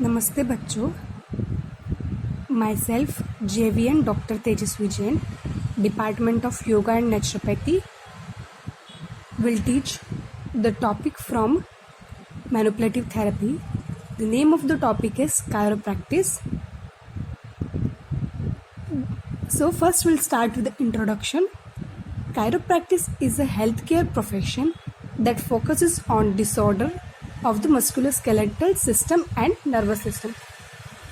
नमस्ते बच्चों, my self JVN doctor Tejashwi Jain, department of yoga and naturopathy, will teach the topic from manipulative therapy. The name of the topic is chiropractic. So first we'll start with the introduction. Chiropractic is a healthcare profession that focuses on disorder of the musculoskeletal system and nervous system.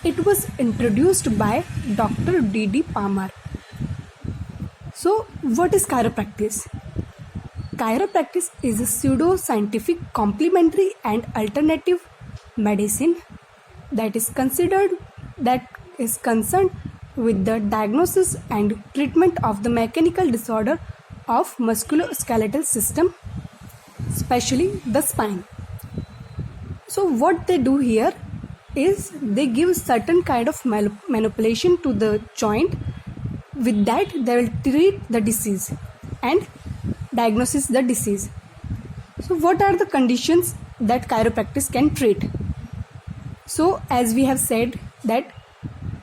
It was introduced by Dr. D.D. Palmer. So what is chiropractic? Chiropractic is a pseudo-scientific complementary and alternative medicine that is concerned with the diagnosis and treatment of the mechanical disorder of musculoskeletal system, especially the spine. So what they do here is they give certain kind of manipulation to the joint. With that they will treat the disease and diagnosis the disease. So what are the conditions that chiropractic can treat? So as we have said that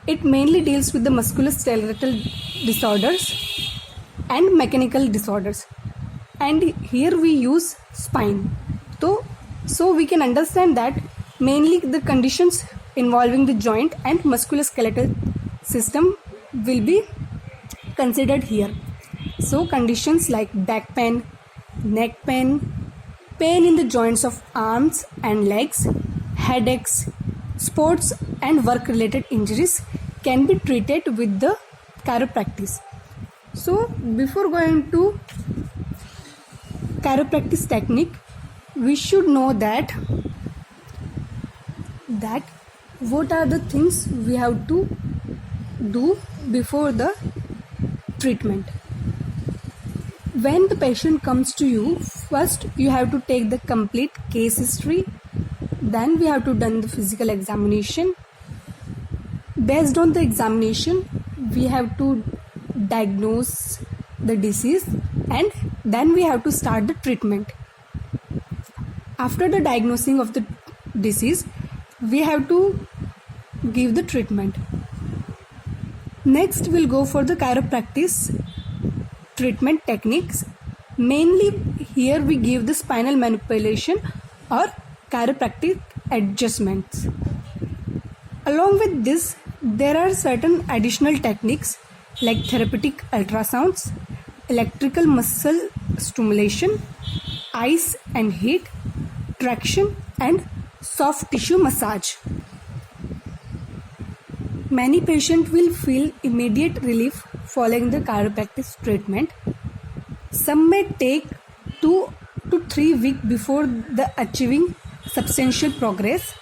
it mainly deals with the musculoskeletal disorders and mechanical disorders, and here we use spine. So we can understand that mainly the conditions involving the joint and musculoskeletal system will be considered here. So conditions like back pain, neck pain, pain in the joints of arms and legs, headaches, sports and work related injuries can be treated with the chiropractic. So before going to chiropractic technique, we should know that what are the things we have to do before the treatment. When the patient comes to you, first you have to take the complete case history, then we have to done the physical examination. Based on the examination, we have to diagnose the disease and then we have to start the treatment. After the diagnosing of the disease, we have to give the treatment. Next we'll go for the chiropractic treatment techniques. Mainly here we give the spinal manipulation or chiropractic adjustments. Along with this, there are certain additional techniques like therapeutic ultrasounds, electrical muscle stimulation, ice and heat, traction and soft tissue massage. Many patients will feel immediate relief following the chiropractic treatment. Some may take 2 to 3 weeks before the achieving substantial progress.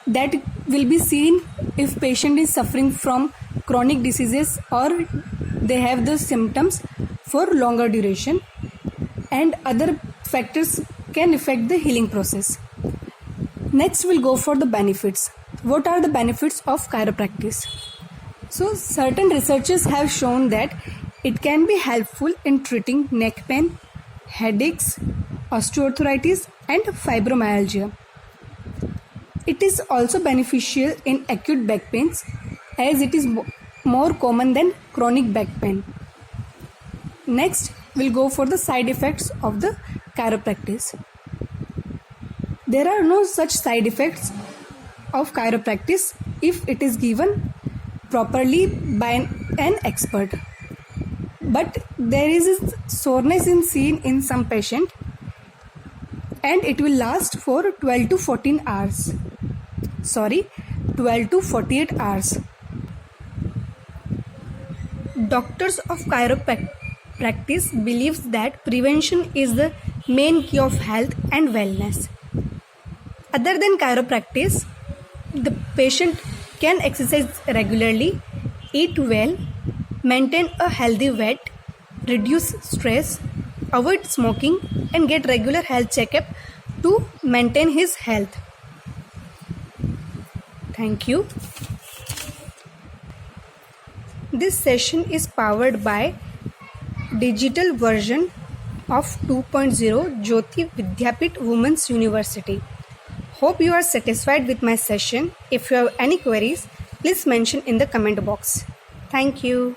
That will be seen if patient is suffering from chronic diseases or they have the symptoms for longer duration, and other factors can affect the healing process. Next we'll go for the benefits. What are the benefits of chiropractic? So certain researchers have shown that it can be helpful in treating neck pain, headaches, osteoarthritis and fibromyalgia. It is also beneficial in acute back pains as it is more common than chronic back pain. Next we'll go for the side effects of the chiropractic. There are no such side effects of chiropractic if it is given properly by an expert. But there is a soreness seen in some patient and it will last for 12 to 48 hours. Doctors of chiropractic believes that prevention is the main key of health and wellness. Other than chiropractic, the patient can exercise regularly, eat well, maintain a healthy weight, reduce stress, avoid smoking and get regular health checkup to maintain his health. Thank you. This session is powered by digital version of 2.0 Jyoti Vidyapeeth Women's University. Hope you are satisfied with my session. If you have any queries, please mention in the comment box. Thank you.